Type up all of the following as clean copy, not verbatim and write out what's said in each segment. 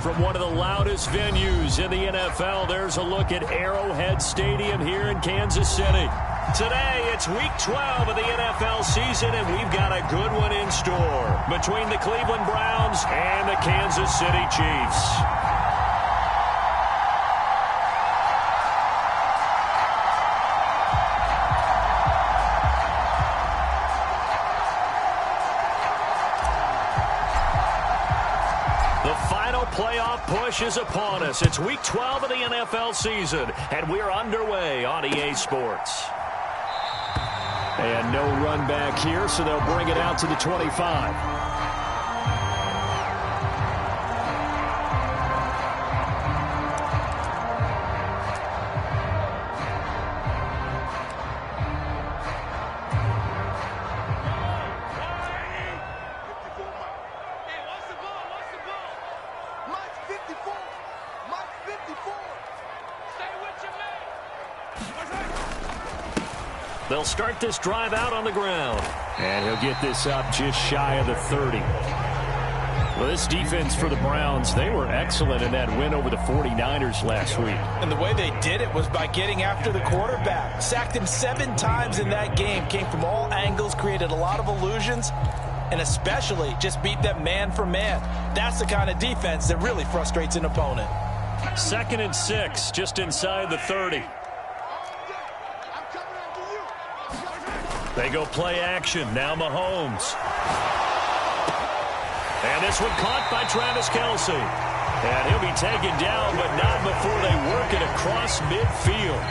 from one of the loudest venues in the NFL. There's a look at Arrowhead Stadium here in Kansas City. Today, it's Week 12 of the NFL season, and we've got a good one in store between the Cleveland Browns and the Kansas City Chiefs. Playoff push is upon us. It's Week 12 of the NFL season, and we're underway on EA Sports. And no run back here, so they'll bring it out to the 25. They'll start this drive out on the ground. And he'll get this up just shy of the 30. Well, this defense for the Browns, they were excellent in that win over the 49ers last week. And the way they did it was by getting after the quarterback. Sacked him 7 times in that game. Came from all angles, created a lot of illusions, and especially just beat them man for man. That's the kind of defense that really frustrates an opponent. 2nd and 6, just inside the 30. They go play action. Now Mahomes. And this one caught by Travis Kelce. And he'll be taken down, but not before they work it across midfield.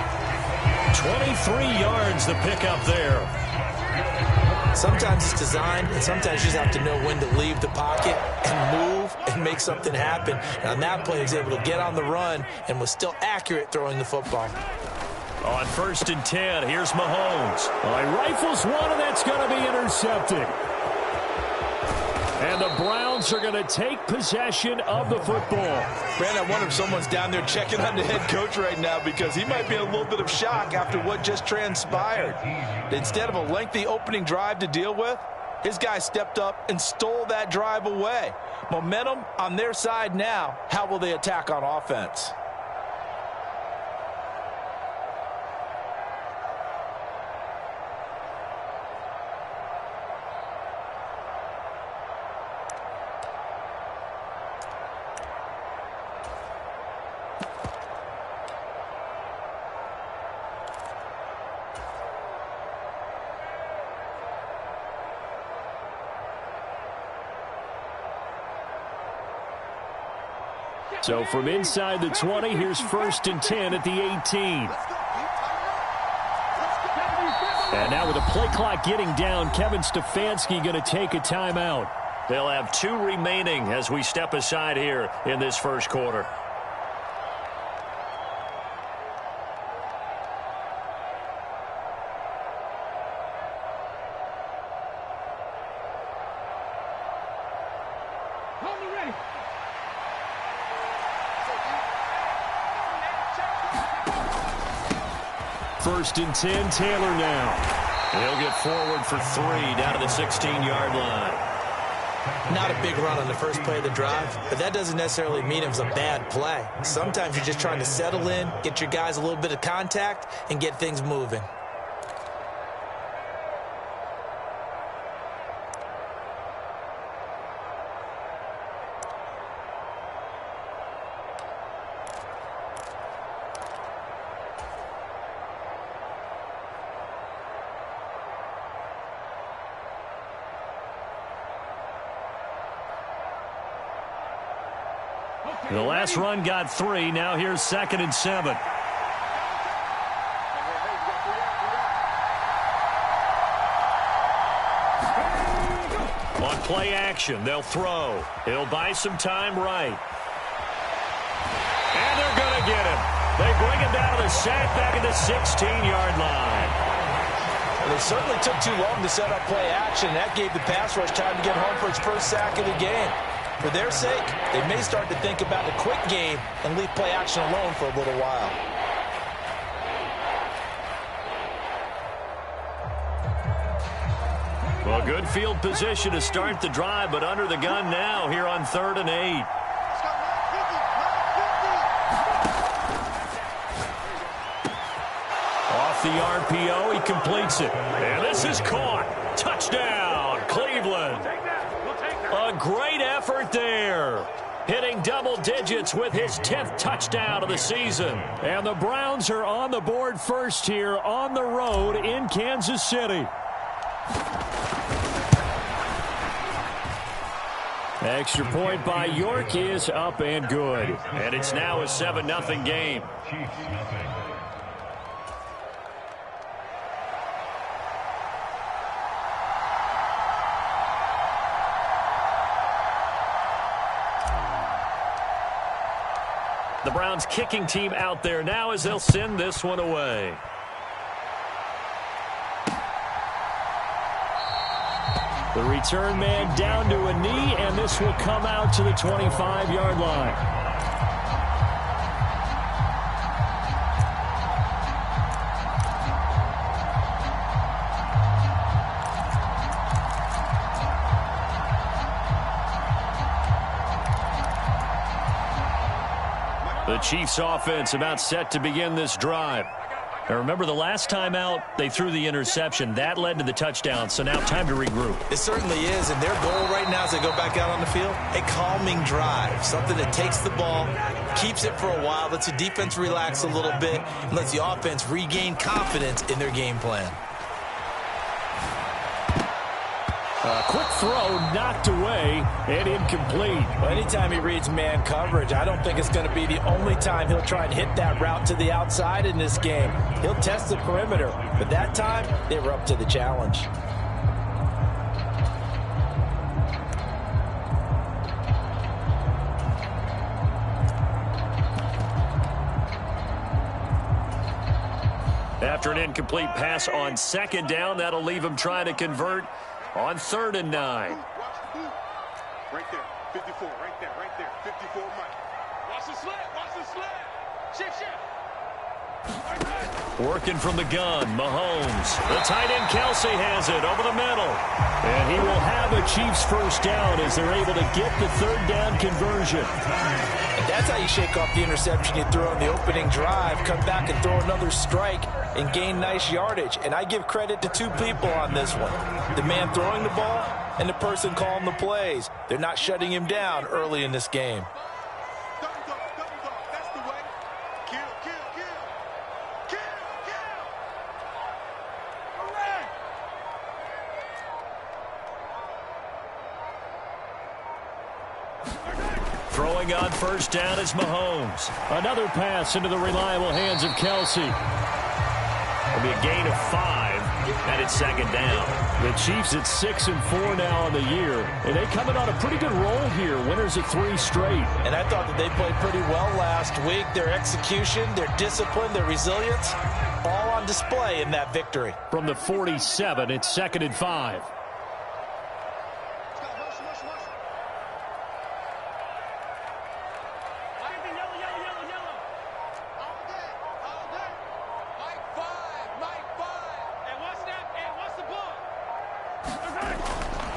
23 yards the pickup there. Sometimes it's designed, and sometimes you just have to know when to leave the pocket and move and make something happen. And on that play, he was able to get on the run and was still accurate throwing the football. On 1st and 10, here's Mahomes. Well, he rifles one, and that's going to be intercepted. And the Browns are going to take possession of the football. Brandon, I wonder if someone's down there checking on the head coach right now because he might be in a little bit of shock after what just transpired. Instead of a lengthy opening drive to deal with, his guy stepped up and stole that drive away. Momentum on their side now. How will they attack on offense? So from inside the 20, here's 1st and 10 at the 18. And now with the play clock getting down, Kevin Stefanski going to take a timeout. They'll have 2 remaining as we step aside here in this first quarter. First and 10, Taylor now. He'll get forward for 3 down to the 16-yard line. Not a big run on the first play of the drive, but that doesn't necessarily mean it was a bad play. Sometimes you're just trying to settle in, get your guys a little bit of contact, and get things moving. The last run got 3. Now here's 2nd and 7. On play action, they'll throw. He'll buy some time right. And they're going to get him. They bring him down to the sack back at the 16-yard line. Well, they certainly took too long to set up play action. That gave the pass rush time to get home for its first sack of the game. For their sake, they may start to think about the quick game and leave play action alone for a little while. Well, good field position to start the drive, but under the gun now here on 3rd and 8. the RPO. He completes it. And this is caught. Touchdown, Cleveland. A great effort there. Hitting double digits with his 10th touchdown of the season. And the Browns are on the board first here on the road in Kansas City. Extra point by York is up and good. And it's now a 7-0 game. The Browns kicking team out there now as they'll send this one away. The return man down to a knee, and this will come out to the 25-yard line. The Chiefs offense about set to begin this drive. Now remember, the last time out, they threw the interception. That led to the touchdown, so now time to regroup. It certainly is, and their goal right now as they go back out on the field, a calming drive, something that takes the ball, keeps it for a while, lets the defense relax a little bit, and lets the offense regain confidence in their game plan. Quick throw knocked away and incomplete. Well, anytime he reads man coverage, I don't think it's going to be the only time he'll try and hit that route to the outside in this game. He'll test the perimeter, but that time they were up to the challenge. After an incomplete pass on second down, that'll leave him trying to convert on 3rd and 9. Right there, 54, right there, 54, Mike. Watch the slant, shift. Working from the gun, Mahomes. The tight end, Kelsey, has it over the middle. And he will have a Chiefs first down as they're able to get the 3rd down conversion. And that's how you shake off the interception you threw on the opening drive, come back and throw another strike and gain nice yardage. And I give credit to two people on this one. The man throwing the ball and the person calling the plays. They're not shutting him down early in this game. That's the way. Kill. Hooray! Throwing on first down is Mahomes. Another pass into the reliable hands of Kelsey. It'll be a gain of 5, and it's 2nd down. The Chiefs at 6-4 now on the year, and they come in on a pretty good roll here. Winners of 3 straight. And I thought that they played pretty well last week. Their execution, their discipline, their resilience, all on display in that victory. From the 47, it's 2nd and 5.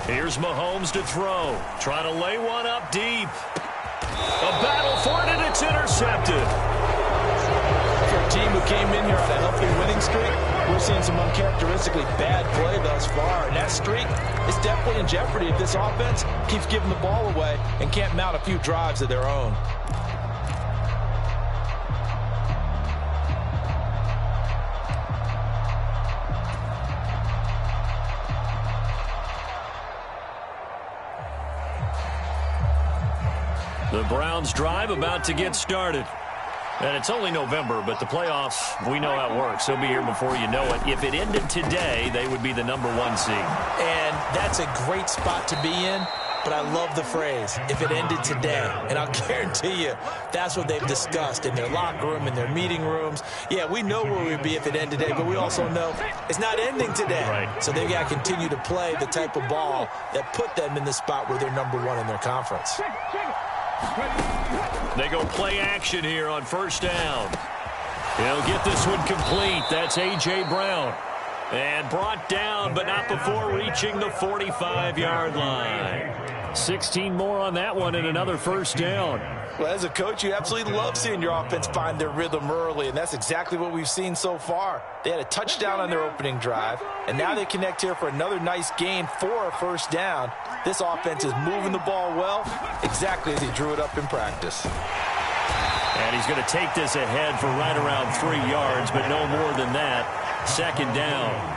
Here's Mahomes to throw. Trying to lay one up deep. A battle for it, and it's intercepted. For a team who came in here on a healthy winning streak, we're seeing some uncharacteristically bad play thus far. And that streak is definitely in jeopardy if this offense keeps giving the ball away and can't mount a few drives of their own. The Browns drive about to get started. And it's only November, but the playoffs, we know how it works. They'll be here before you know it. If it ended today, they would be the #1 seed. And that's a great spot to be in, but I love the phrase, if it ended today. And I'll guarantee you, that's what they've discussed in their locker room, in their meeting rooms. Yeah, we know where we'd be if it ended today, but we also know it's not ending today. Right. So they've got to continue to play the type of ball that put them in the spot where they're #1 in their conference. They go play action here on first down. He'll get this one complete. That's A.J. Brown. And brought down, but not before reaching the 45-yard line. 16 more on that one and another first down. Well, as a coach, you absolutely love seeing your offense find their rhythm early, and that's exactly what we've seen so far. They had a touchdown on their opening drive, and now they connect here for another nice gain for a first down. This offense is moving the ball well, exactly as he drew it up in practice. And he's going to take this ahead for right around 3 yards, but no more than that. Second down.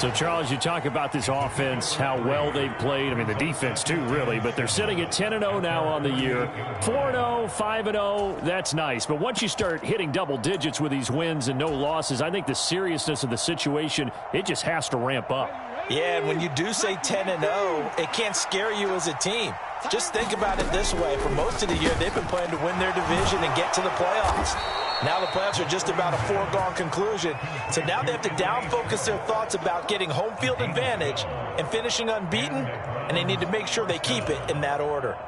So, Charles, you talk about this offense, how well they've played. I mean, the defense, too, really. But they're sitting at 10-0 now on the year. 4-0, 5-0, that's nice. But once you start hitting double digits with these wins and no losses, I think the seriousness of the situation, it just has to ramp up. Yeah, and when you do say 10-0, it can't scare you as a team. Just think about it this way. For most of the year, they've been playing to win their division and get to the playoffs. Now the playoffs are just about a foregone conclusion. So now they have to down-focus their thoughts about getting home field advantage and finishing unbeaten, and they need to make sure they keep it in that order.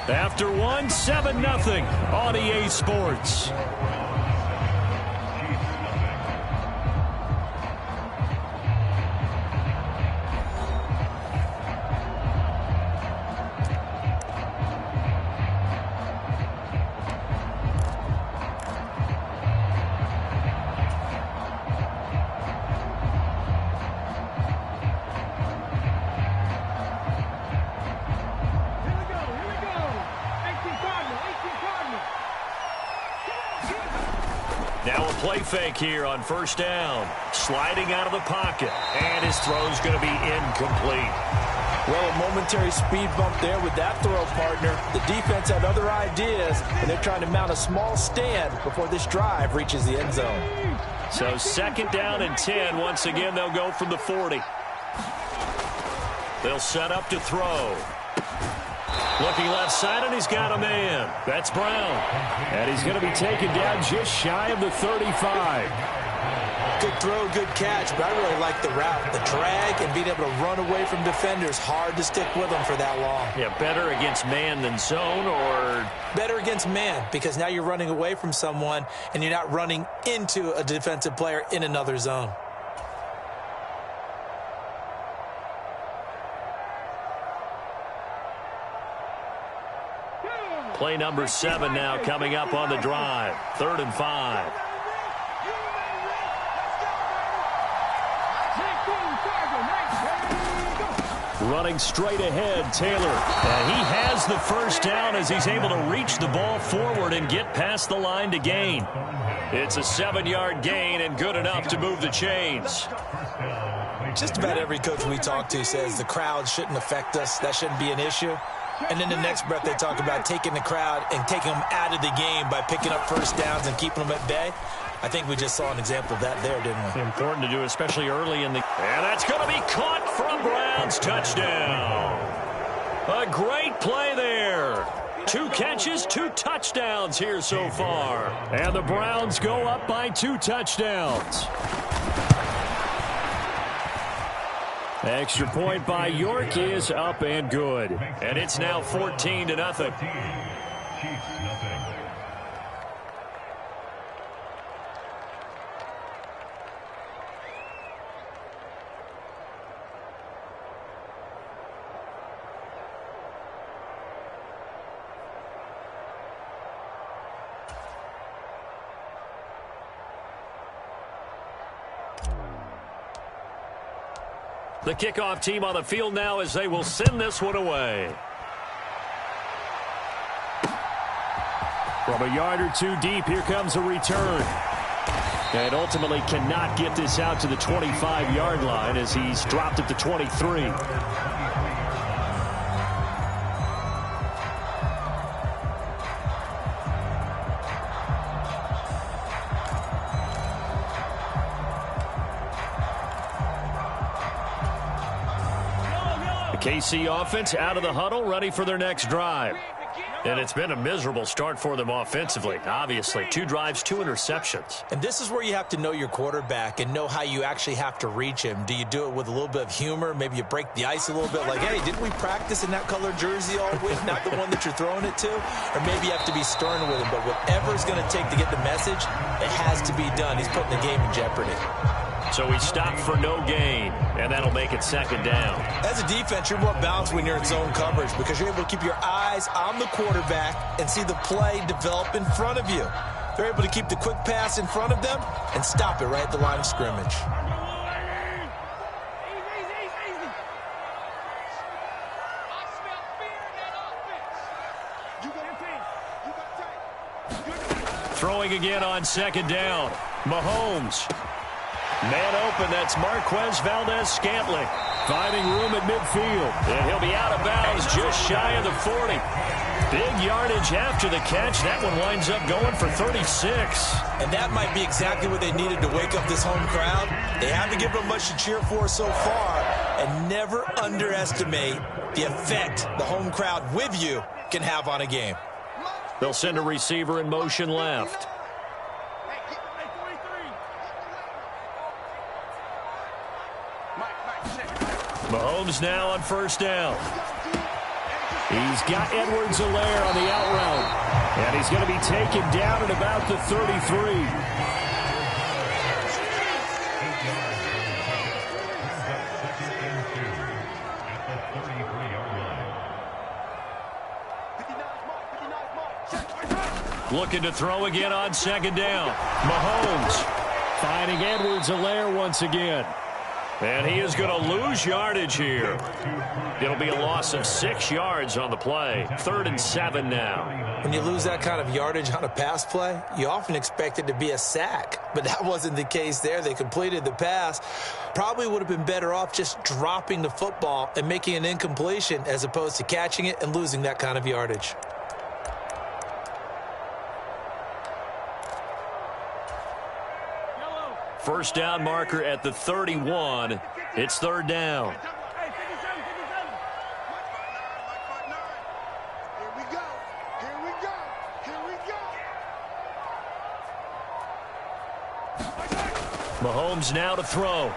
After one, 7-0 on EA Sports. Now a play fake here on first down. Sliding out of the pocket. And his throw's going to be incomplete. Well, a momentary speed bump there with that throw, partner. The defense had other ideas, and they're trying to mount a small stand before this drive reaches the end zone. So second down and 10. Once again, they'll go from the 40. They'll set up to throw. Looking left side, and he's got a man. That's Brown. And he's going to be taken down just shy of the 35. Good throw, good catch, but I really like the route, the drag, and being able to run away from defenders. Hard to stick with them for that long. Yeah, better against man than zone, or? Better against man, because now you're running away from someone, and you're not running into a defensive player in another zone. Play number 7 now coming up on the drive. 3rd and 5. Running straight ahead, Taylor. And he has the first down as he's able to reach the ball forward and get past the line to gain. It's a 7-yard gain and good enough to move the chains. Just about every coach we talk to says the crowd shouldn't affect us. That shouldn't be an issue. And in the next breath, they talk about taking the crowd and taking them out of the game by picking up first downs and keeping them at bay. I think we just saw an example of that there, didn't we? Important to do, especially early in the... And that's going to be caught from Brown's touchdown. A great play there. 2 catches, 2 touchdowns here so far. And the Browns go up by 2 touchdowns. Extra point by York is up and good. And it's now 14-0. The kickoff team on the field now as they will send this one away. From a yard or 2 deep, here comes a return. And ultimately cannot get this out to the 25-yard line as he's dropped at the 23. KC offense out of the huddle, ready for their next drive. And it's been a miserable start for them offensively, obviously. 2 drives, 2 interceptions. And this is where you have to know your quarterback and know how you actually have to reach him. Do you do it with a little bit of humor? Maybe you break the ice a little bit like, hey, didn't we practice in that color jersey all week, not the one that you're throwing it to? Or maybe you have to be stern with him. But whatever it's going to take to get the message, it has to be done. He's putting the game in jeopardy. So we stop for no gain, and that'll make it 2nd down. As a defense, you're more balanced when you're in zone coverage because you're able to keep your eyes on the quarterback and see the play develop in front of you. They're able to keep the quick pass in front of them and stop it right at the line of scrimmage. Throwing again on 2nd down. Mahomes. Man open, that's Marquez Valdez-Scantling. Finding room at midfield. And he'll be out of bounds just shy of the 40. Big yardage after the catch. That one winds up going for 36. And that might be exactly what they needed to wake up this home crowd. They haven't given them much to cheer for so far. And never underestimate the effect the home crowd with you can have on a game. They'll send a receiver in motion left. Mahomes now on 1st down. He's got Edwards-Helaire on the out route. And he's going to be taken down at about the 33. Looking to throw again on 2nd down. Mahomes finding Edwards-Helaire once again. And he is going to lose yardage here. It'll be a loss of 6 yards on the play. 3rd and 7 now. When you lose that kind of yardage on a pass play, you often expect it to be a sack. But that wasn't the case there. They completed the pass. Probably would have been better off just dropping the football and making an incompletion as opposed to catching it and losing that kind of yardage. First down marker at the 31. It's 3rd down. Here we go. Here we go. Here we go. Mahomes now to throw.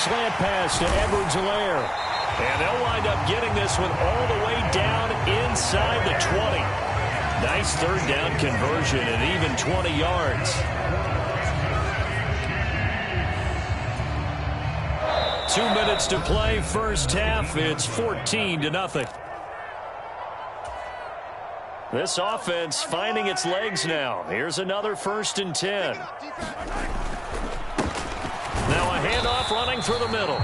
Slant pass to Edwards-Helaire. And they'll wind up getting this one all the way down inside the 20. Nice 3rd down conversion and even 20 yards. 2 minutes to play, first half. It's 14-0. This offense finding its legs now. Here's another 1st and 10. Now a handoff running through the middle.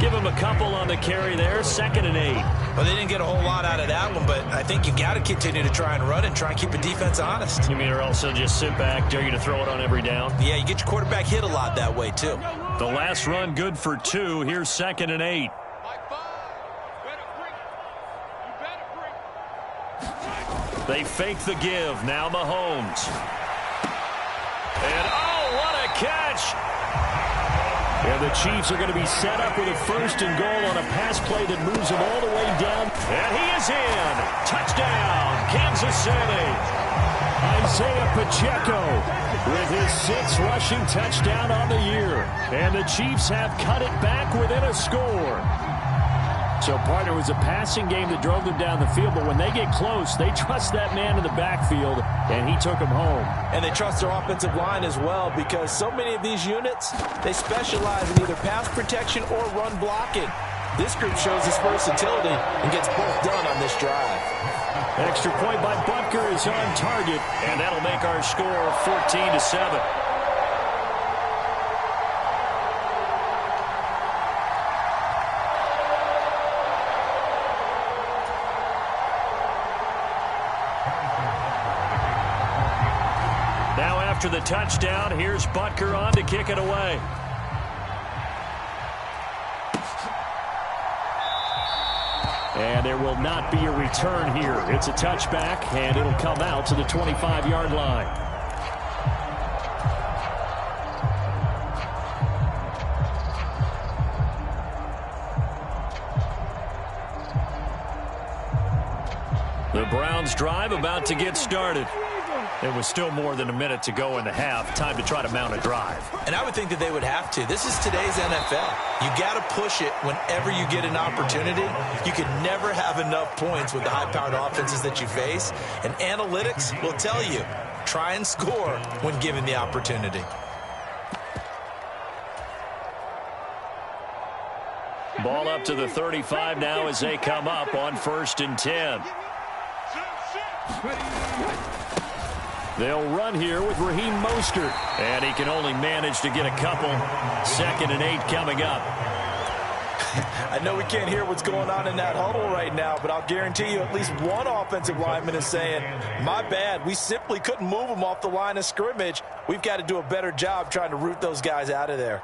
Give him a couple on the carry there. 2nd and 8. Well, they didn't get a whole lot out of that one, but I think you got to continue to try and run and try and keep the defense honest. You mean or also just sit back, dare you to throw it on every down? Yeah, you get your quarterback hit a lot that way, too. The last run good for 2. Here's 2nd and 8. They fake the give. Now Mahomes. And oh, what a catch! And the Chiefs are going to be set up with a 1st and goal on a pass play that moves them all the way down. And he is in. Touchdown, Kansas City. Isaiah Pacheco with his 6th rushing touchdown on the year. And the Chiefs have cut it back within a score. So, partner, it was a passing game that drove them down the field, but when they get close, they trust that man in the backfield, and he took them home. And they trust their offensive line as well because so many of these units, they specialize in either pass protection or run blocking. This group shows its versatility and gets both done on this drive. Extra point by Butker is on target, and that'll make our score 14-7. After the touchdown, here's Butker on to kick it away. And there will not be a return here. It's a touchback, and it'll come out to the 25-yard line. The Browns drive about to get started. There was still more than a minute to go in the half. Time to try to mount a drive. And I would think that they would have to. This is today's NFL. You got to push it whenever you get an opportunity. You can never have enough points with the high-powered offenses that you face. And analytics will tell you, try and score when given the opportunity. Ball up to the 35 now as they come up on 1st and 10. They'll run here with Raheem Mostert. And he can only manage to get a couple. 2nd and 8 coming up. I know we can't hear what's going on in that huddle right now, but I'll guarantee you at least one offensive lineman is saying, my bad, we simply couldn't move them off the line of scrimmage. We've got to do a better job trying to root those guys out of there.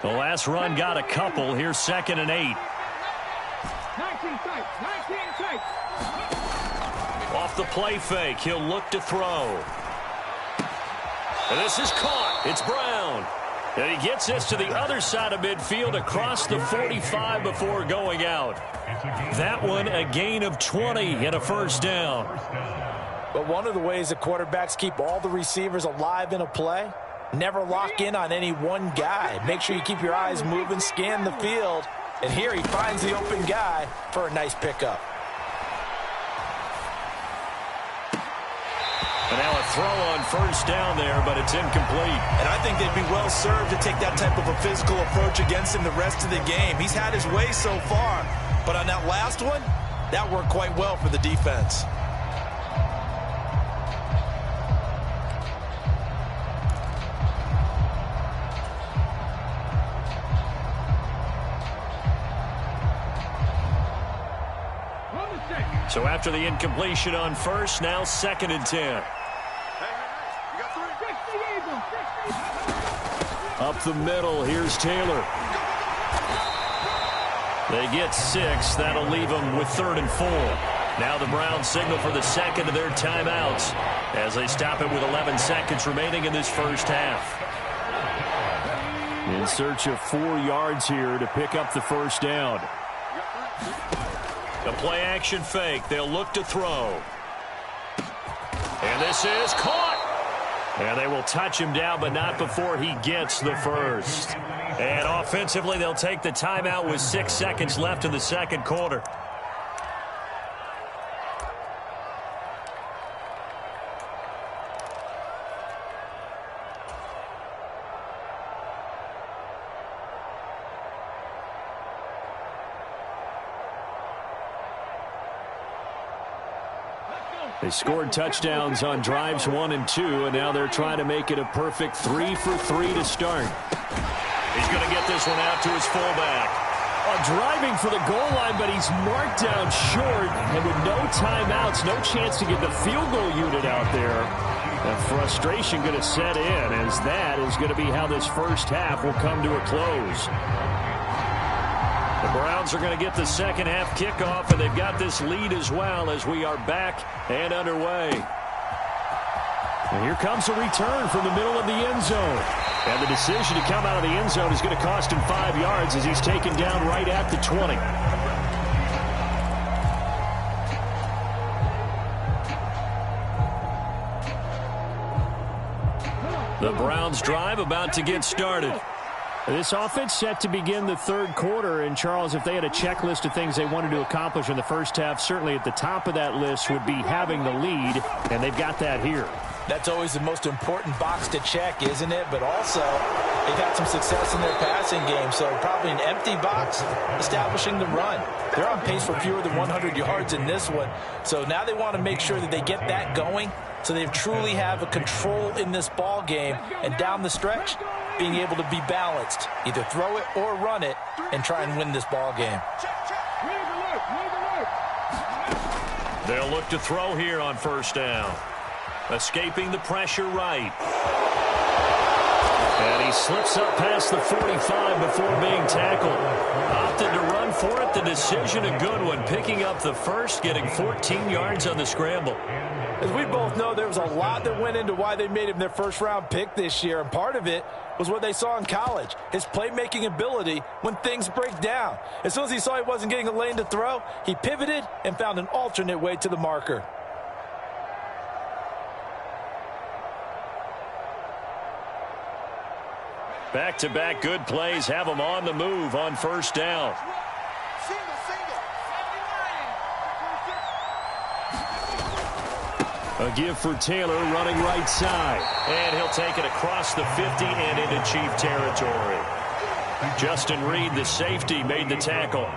The last run got a couple. Here's 2nd and 8. 19 tight. Off the play fake, he'll look to throw. And this is caught. It's Brown. And he gets this to the other side of midfield across the 45 before going out. That one a gain of 20 and a 1st down. But one of the ways that quarterbacks keep all the receivers alive in a play, never lock in on any one guy. Make sure you keep your eyes moving, scan the field. And here he finds the open guy for a nice pickup. And now a throw on 1st down there, but it's incomplete. And I think they'd be well served to take that type of a physical approach against him the rest of the game. He's had his way so far, but on that last one, that worked quite well for the defense. So after the incompletion on 1st, now 2nd and 10. Up the middle, here's Taylor. They get 6. That'll leave them with 3rd and 4. Now the Browns signal for the 2nd of their timeouts as they stop it with 11 seconds remaining in this 1st half. In search of 4 yards here to pick up the 1st down. The play-action fake. They'll look to throw. And this is caught. And they will touch him down, but not before he gets the 1st. And offensively, they'll take the timeout with 6 seconds left in the 2nd quarter. They scored touchdowns on drives 1 and 2, and now they're trying to make it a perfect 3 for 3 to start. He's going to get this one out to his fullback. Driving for the goal line, but he's marked down short, and with no timeouts, no chance to get the field goal unit out there. And frustration going to set in, as that is going to be how this 1st half will come to a close. The Browns are going to get the 2nd half kickoff, and they've got this lead as well as we are back and underway. And here comes a return from the middle of the end zone. And the decision to come out of the end zone is going to cost him 5 yards as he's taken down right at the 20. The Browns drive about to get started. This offense set to begin the 3rd quarter, and Charles, if they had a checklist of things they wanted to accomplish in the 1st half, certainly at the top of that list would be having the lead, and they've got that here. That's always the most important box to check, isn't it? But also, they've had some success in their passing game, so probably an empty box establishing the run. They're on pace for fewer than 100 yards in this one, so now they want to make sure that they get that going so they truly have a control in this ball game, and down the stretch, being able to be balanced, either throw it or run it, and try and win this ball game. They'll look to throw here on 1st down. Escaping the pressure right. And he slips up past the 45 before being tackled. Opted to run for it. The decision a good one. Picking up the first, getting 14 yards on the scramble. As we both know, there was a lot that went into why they made him their first-round pick this year, and part of it was what they saw in college, his playmaking ability when things break down. As soon as he saw he wasn't getting a lane to throw, he pivoted and found an alternate way to the marker. Back-to-back good plays have him on the move on first down. A give for Taylor running right side. And he'll take it across the 50 and into Chief territory. Justin Reed, the safety, made the tackle.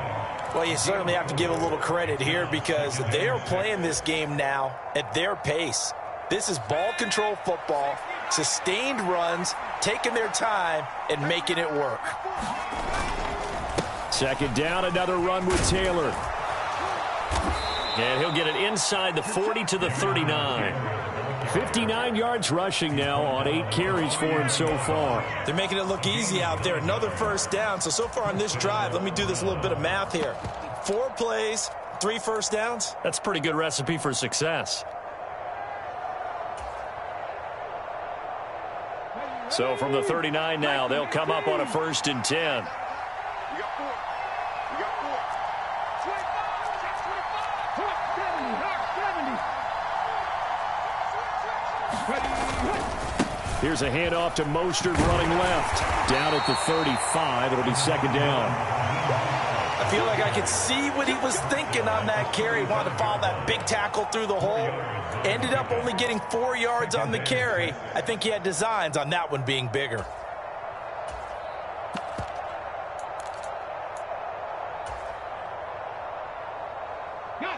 Well, you certainly have to give a little credit here because they are playing this game now at their pace. This is ball control football, sustained runs, taking their time, and making it work. Second down, another run with Taylor. And he'll get it inside the 40 to the 39. 59 yards rushing now on 8 carries for him so far. They're making it look easy out there. Another first down. So far on this drive, let me do this little bit of math here. 4 plays, 3 first downs. That's a pretty good recipe for success. So from the 39 now, they'll come up on a 1st and 10. Here's a handoff to Mostert running left. Down at the 35. It'll be 2nd down. I feel like I could see what he was thinking on that carry. Wanted to follow that big tackle through the hole. Ended up only getting 4 yards on the carry. I think he had designs on that one being bigger.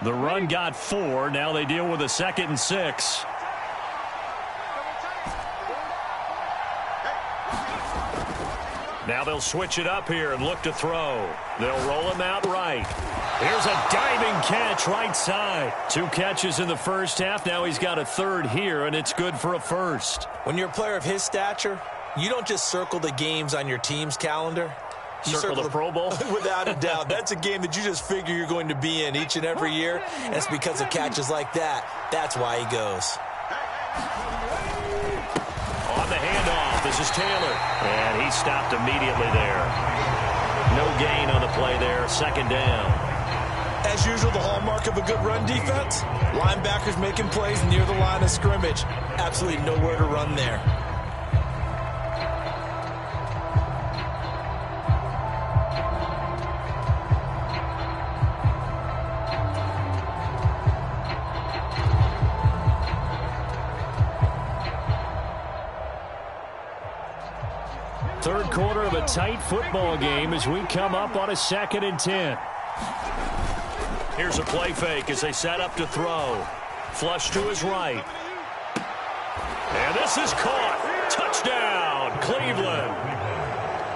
The run got 4. Now they deal with a 2nd and 6. Now they'll switch it up here and look to throw. They'll roll him out right. Here's a diving catch right side. 2 catches in the first half. Now he's got a 3rd here, and it's good for a 1st. When you're a player of his stature, you don't just circle the games on your team's calendar. You circle the Pro Bowl? Without a doubt. That's a game that you just figure you're going to be in each and every year. And it's because of catches like that. That's why he goes. On the handoff, this is Taylor. And he stopped immediately there. No gain on the play there. 2nd down. As usual, the hallmark of a good run defense, linebackers making plays near the line of scrimmage. Absolutely nowhere to run there. Third quarter of a tight football game as we come up on a 2nd and 10. Here's a play fake as they set up to throw. Flush to his right. And this is caught. Touchdown, Cleveland.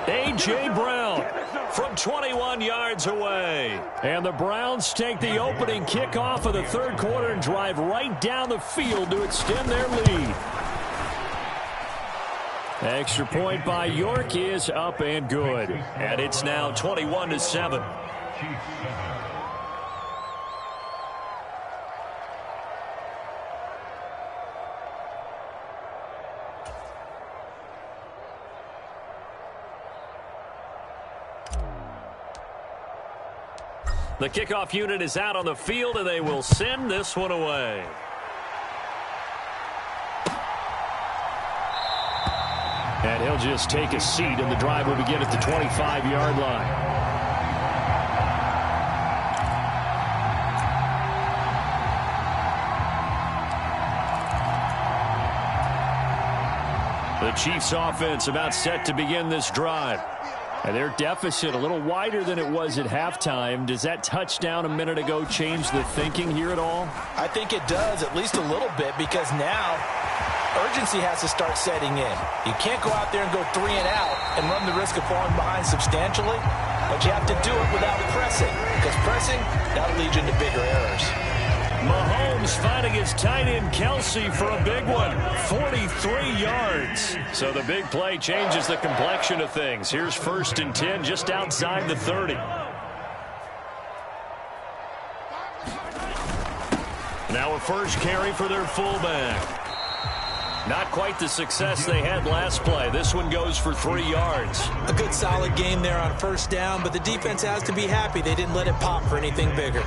A.J. Brown from 21 yards away. And the Browns take the opening kickoff of the third quarter and drive right down the field to extend their lead. Extra point by York is up and good. And it's now 21-7. The kickoff unit is out on the field, and they will send this one away. And he'll just take a seat, and the drive will begin at the 25-yard line. The Chiefs' offense about set to begin this drive. And their deficit a little wider than it was at halftime. Does that touchdown a minute ago change the thinking here at all? I think it does, at least a little bit, because now urgency has to start setting in. You can't go out there and go 3 and out and run the risk of falling behind substantially, but you have to do it without pressing, because pressing, that'll lead you into bigger errors. Mahomes Mahomes finding his tight end Kelsey for a big one. 43 yards. So the big play changes the complexion of things. Here's 1st and 10 just outside the 30. Now a first carry for their fullback. Not quite the success they had last play. This one goes for 3 yards. A good solid game there on 1st down, but the defense has to be happy they didn't let it pop for anything bigger.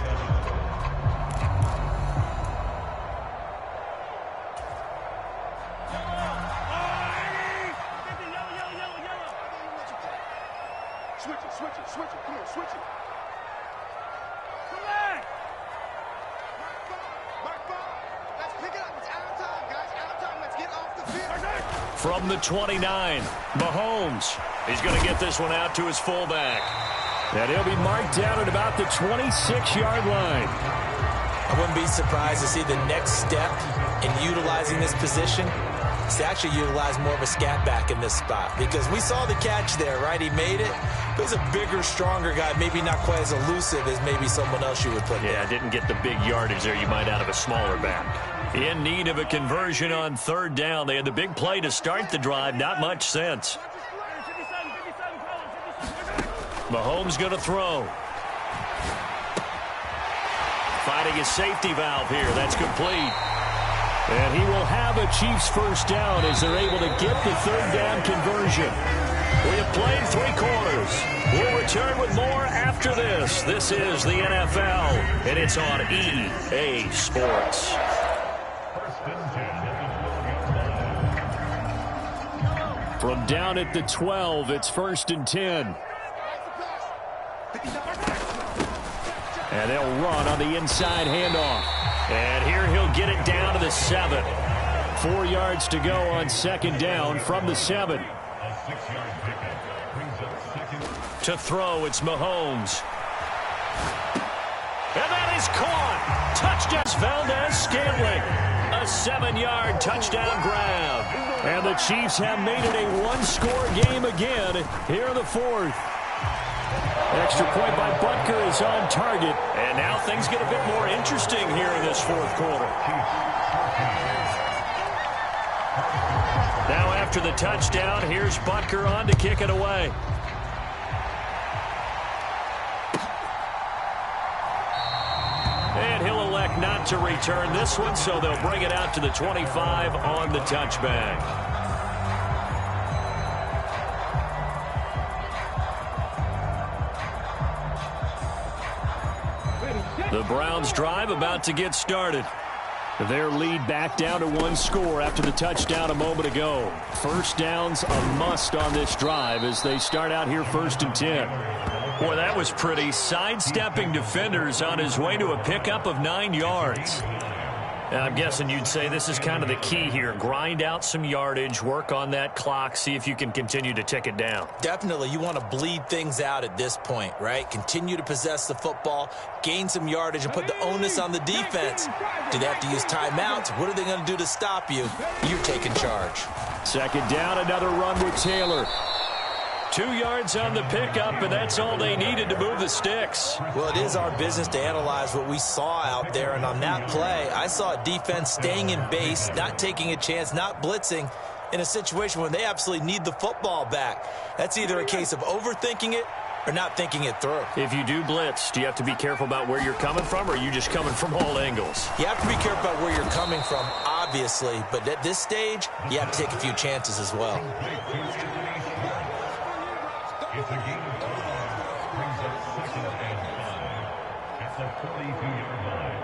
Switch it. Come on, switch it. From the 29, Mahomes. He's going to get this one out to his fullback. And he'll be marked down at about the 26-yard line. I wouldn't be surprised to see the next step in utilizing this position is to actually utilize more of a scat back in this spot. Because we saw the catch there, right? He made it. But he's a bigger, stronger guy, maybe not quite as elusive as maybe someone else you would put there. Yeah, didn't get the big yardage there you might out of a smaller back. In need of a conversion on 3rd down. They had the big play to start the drive. Not much sense. Mahomes going to throw. Finding his safety valve here. That's complete. And he will have a Chiefs 1st down as they're able to get the 3rd down conversion. We have played 3 quarters. We'll return with more after this. This is the NFL, and it's on EA Sports. From down at the 12, it's 1st and 10. And they'll run on the inside handoff. And here he'll get it down to the 7. 4 yards to go on 2nd down from the 7. To throw, it's Mahomes. And that is caught. Touchdown, Valdez-Scantling. A 7-yard touchdown grab. And the Chiefs have made it a 1-score game again here in the 4th. Extra point by Butker is on target. And now things get a bit more interesting here in this 4th quarter. Now after the touchdown, here's Butker on to kick it away. And he'll elect not to return this one, so they'll bring it out to the 25 on the touchback. The Browns drive about to get started. Their lead back down to 1 score after the touchdown a moment ago. 1st down's a must on this drive as they start out here 1st and 10. Boy, that was pretty. Sidestepping defenders on his way to a pickup of 9 yards. Now, I'm guessing you'd say this is kind of the key here. Grind out some yardage, work on that clock, see if you can continue to tick it down. Definitely. You want to bleed things out at this point, right? Continue to possess the football, gain some yardage, and put the onus on the defense. Do they have to use timeouts? What are they going to do to stop you? You're taking charge. 2nd down, another run with Taylor. 2 yards on the pickup, and that's all they needed to move the sticks. Well, it is our business to analyze what we saw out there, and on that play, I saw a defense staying in base, not taking a chance, not blitzing in a situation when they absolutely need the football back. That's either a case of overthinking it or not thinking it through. If you do blitz, do you have to be careful about where you're coming from, or are you just coming from all angles? You have to be careful about where you're coming from, obviously, but at this stage, you have to take a few chances as well. If the game is over, brings up 2nd and 5 at the 42-yard line.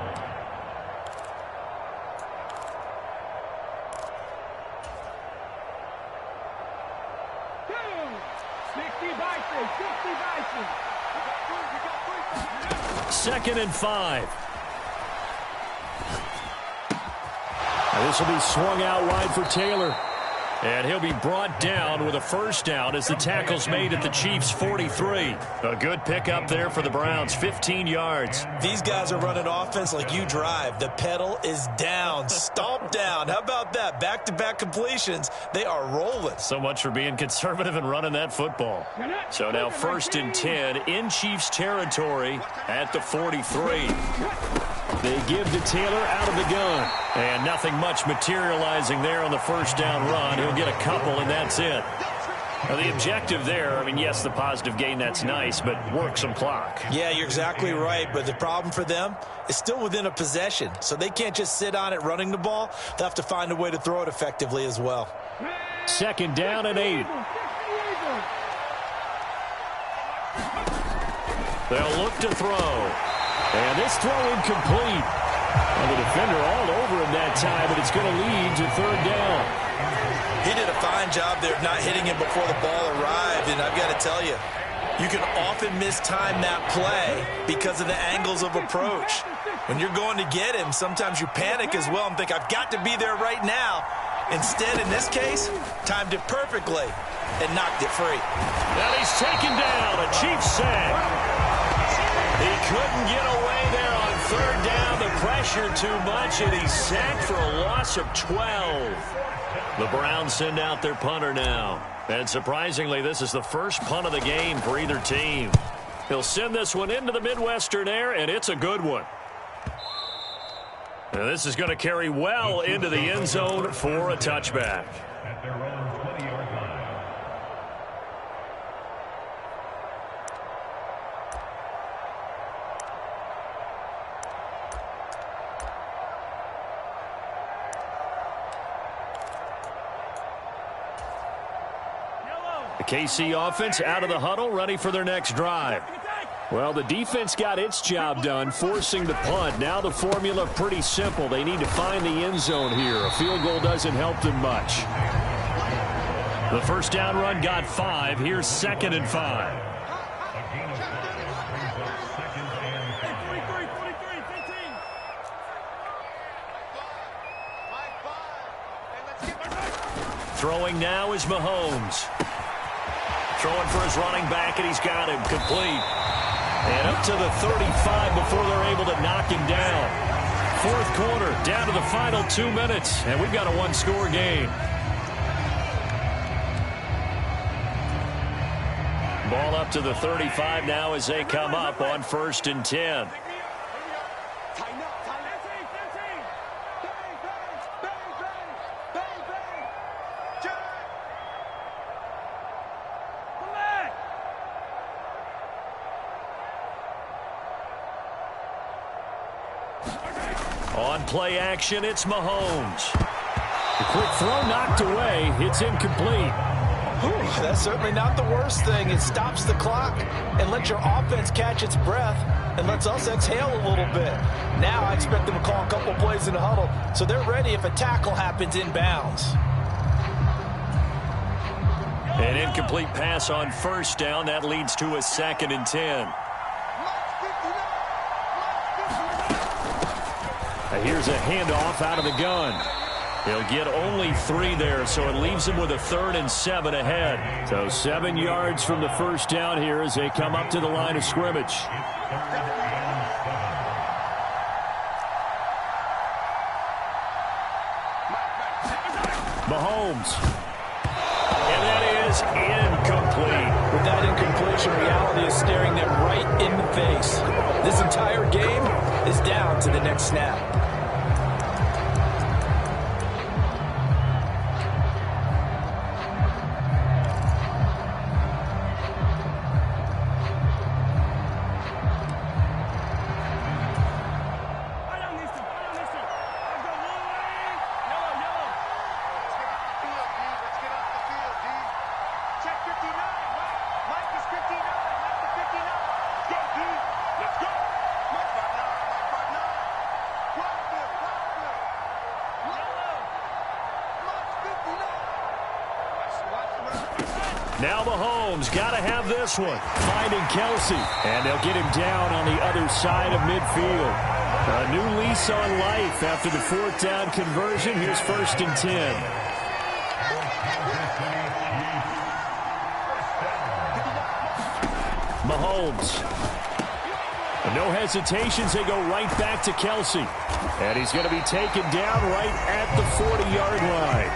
Second and 5. Now this will be swung out wide for Taylor. And he'll be brought down with a 1st down as the tackle's made at the Chiefs' 43. A good pickup there for the Browns, 15 yards. These guys are running offense like you drive. The pedal is down, stomp down. How about that? Back-to-back completions. They are rolling. So much for being conservative and running that football. So now 1st and 10 in Chiefs territory at the 43. They give to Taylor out of the gun. And nothing much materializing there on the first down run. He'll get a couple, and that's it. Now, the objective there, I mean, yes, the positive gain, that's nice, but work some clock. Yeah, you're exactly right, but the problem for them is still within a possession, so they can't just sit on it running the ball. They'll have to find a way to throw it effectively as well. 2nd down and 8. They'll look to throw. And this throw incomplete. And the defender all over him that time, but it's going to lead to 3rd down. He did a fine job there of not hitting him before the ball arrived, and I've got to tell you, you can often mistime that play because of the angles of approach. When you're going to get him, sometimes you panic as well and think, I've got to be there right now. Instead, in this case, timed it perfectly and knocked it free. Now he's taken down, a Chiefs sack. He couldn't get away there on 3rd down. The pressure too much, and he's sacked for a loss of 12. The Browns send out their punter now. And surprisingly, this is the first punt of the game for either team. He'll send this one into the Midwestern air, and it's a good one. And this is going to carry well into the end zone for a touchback. At their own 20-yard line. The KC offense out of the huddle, ready for their next drive. Well, the defense got its job done, forcing the punt. Now the formula pretty simple. They need to find the end zone here. A field goal doesn't help them much. The first down run got 5. Here's 2nd and 5. Throwing now is Mahomes. Throwing for his running back, and he's got him complete. And up to the 35 before they're able to knock him down. 4th quarter, down to the final 2 minutes, and we've got a 1-score game. Ball up to the 35 now as they come up on 1st and 10. On play action, it's Mahomes. The quick throw knocked away. It's incomplete. Whew, that's certainly not the worst thing. It stops the clock and lets your offense catch its breath and lets us exhale a little bit. Now I expect them to call a couple plays in the huddle so they're ready if a tackle happens inbounds. An incomplete pass on 1st down. That leads to a 2nd and 10. Here's a handoff out of the gun. He'll get only 3 there, so it leaves him with a 3rd and 7 ahead. So 7 yards from the first down here as they come up to the line of scrimmage. Mahomes. And that is incomplete. With that incompletion, reality is staring them right in the face. This entire game is down to the next snap. Now Mahomes got to have this one. Finding Kelsey. And they'll get him down on the other side of midfield. A new lease on life after the 4th down conversion. Here's 1st and 10. Mahomes. No hesitations. They go right back to Kelsey. And he's going to be taken down right at the 40-yard line.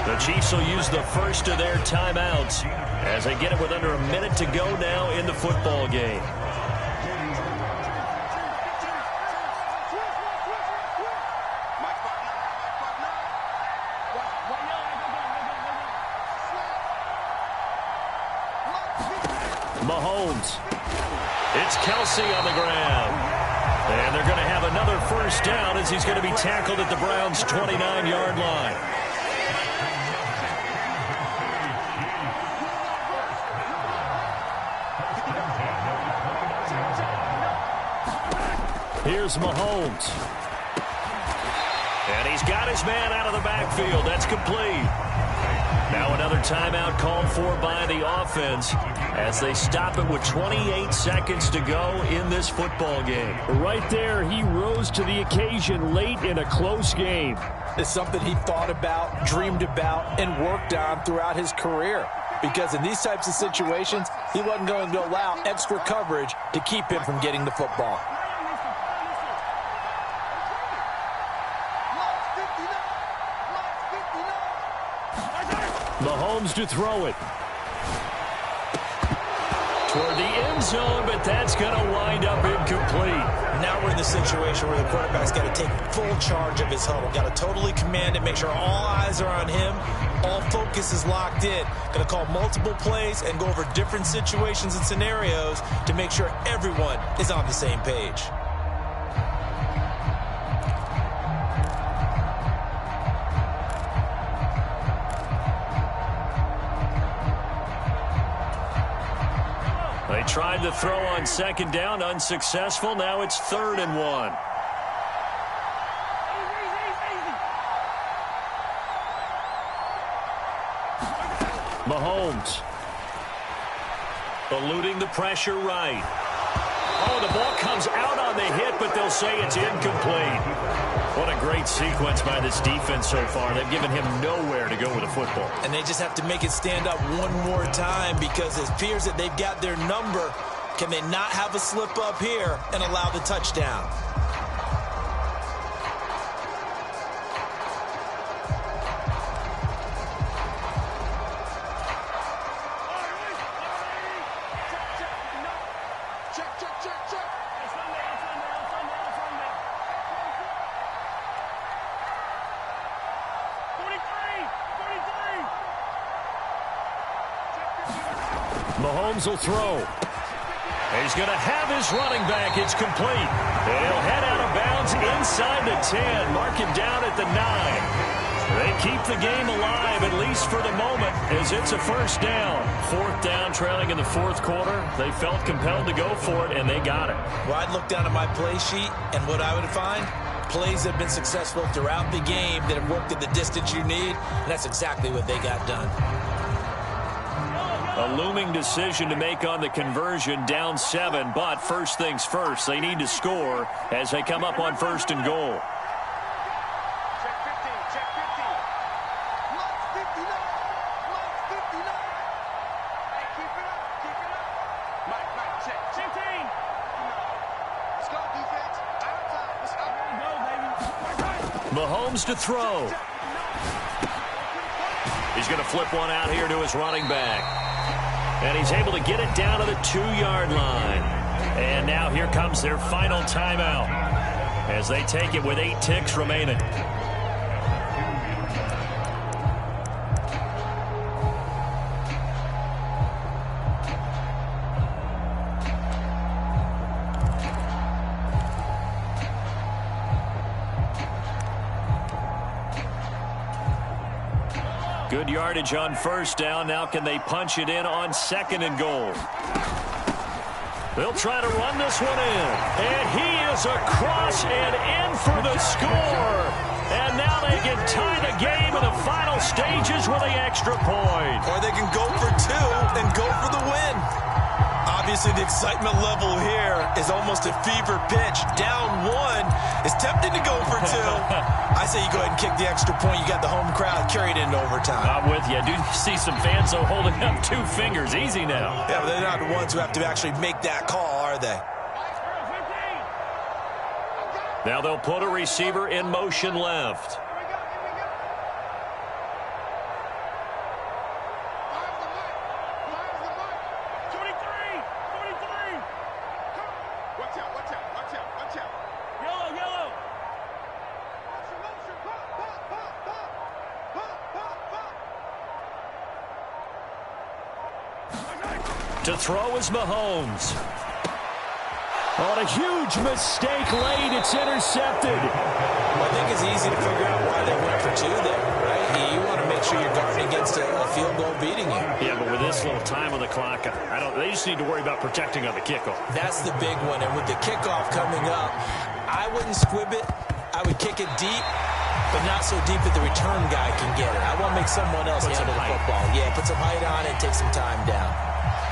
The Chiefs will use the first of their timeouts as they get it with under a minute to go now in the football game. Mahomes. It's Kelsey on the ground. And they're going to have another first down as he's going to be tackled at the Browns' 29-yard line. Here's Mahomes. And he's got his man out of the backfield. That's complete. Now another timeout called for by the offense as they stop it with 28 seconds to go in this football game. Right there, he rose to the occasion late in a close game. It's something he thought about, dreamed about, and worked on throughout his career. Because in these types of situations, he wasn't going to allow extra coverage to keep him from getting the football. Mahomes to throw it. Toward the end zone, but that's going to wind up incomplete. Now we're in the situation where the quarterback's got to take full charge of his huddle. Got to totally command it, make sure all eyes are on him. All focus is locked in. Got to call multiple plays and go over different situations and scenarios to make sure everyone is on the same page. They tried to throw on second down, unsuccessful. Now it's 3rd and 1. Mahomes. Eluding the pressure right. Oh, the ball comes out on the hit, but they'll say it's incomplete. What a great sequence by this defense so far. They've given him nowhere to go with the football. And they just have to make it stand up one more time because it appears that they've got their number. Can they not have a slip up here and allow the touchdown? Mahomes will throw. He's going to have his running back. It's complete. And he'll head out of bounds inside the 10. Mark him down at the 9. They keep the game alive, at least for the moment, as it's a first down. 4th down, trailing in the 4th quarter. They felt compelled to go for it, and they got it. Well, I'd look down at my play sheet, and what I would find, plays have been successful throughout the game that have worked at the distance you need, and that's exactly what they got done. A looming decision to make on the conversion, down 7, but first things first, they need to score as they come up on 1st and goal. Check 15, check 15. Lock 59, lock 59. Hey, keep it up, keep it up. Mike, check 15. Let's go, defense. Out of time. Let's go, baby. Mahomes to throw. He's going to flip one out here to his running back. And he's able to get it down to the 2-yard line. And now here comes their final timeout as they take it with 8 ticks remaining. Good yardage on first down. Now can they punch it in on 2nd and goal? They'll try to run this one in. And he is across and in for the score. And now they can tie the game in the final stages with the extra point. Or they can go for 2 and go for the win. Obviously, the excitement level here is almost a fever pitch. Down 1 is tempted to go for 2. I say you go ahead and kick the extra point. You got the home crowd carried into overtime. I'm with you. I do see some fans, though, holding up 2 fingers. Easy now. Yeah, but they're not the ones who have to actually make that call, are they? Now they'll put a receiver in motion left. To throw is Mahomes. On a huge mistake late, it's intercepted. I think it's easy to figure out why they went for two there, right? You want to make sure you're guarding against a field goal beating you. Yeah, but with this little time on the clock, they just need to worry about protecting on the kickoff. That's the big one, and with the kickoff coming up, I wouldn't squib it. I would kick it deep, but not so deep that the return guy can get it. I want to make someone else handle the football. Yeah, put some height on it, take some time down.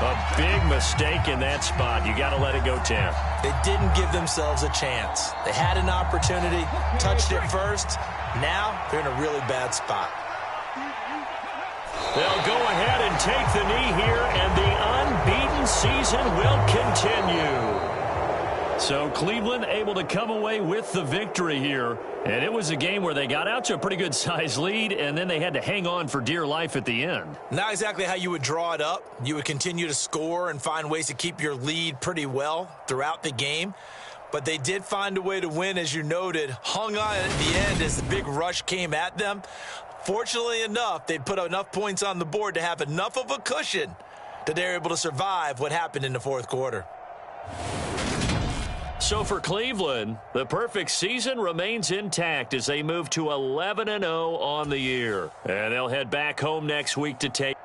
A big mistake in that spot. You got to let it go, Tam. They didn't give themselves a chance. They had an opportunity, touched it first. Now they're in a really bad spot. They'll go ahead and take the knee here, and the unbeaten season will continue. So Cleveland able to come away with the victory here. And it was a game where they got out to a pretty good size lead, and then they had to hang on for dear life at the end. Not exactly how you would draw it up. You would continue to score and find ways to keep your lead pretty well throughout the game. But they did find a way to win, as you noted. Hung on at the end as the big rush came at them. Fortunately enough, they put enough points on the board to have enough of a cushion that they're able to survive what happened in the fourth quarter. So for Cleveland, the perfect season remains intact as they move to 11-0 on the year. And they'll head back home next week to take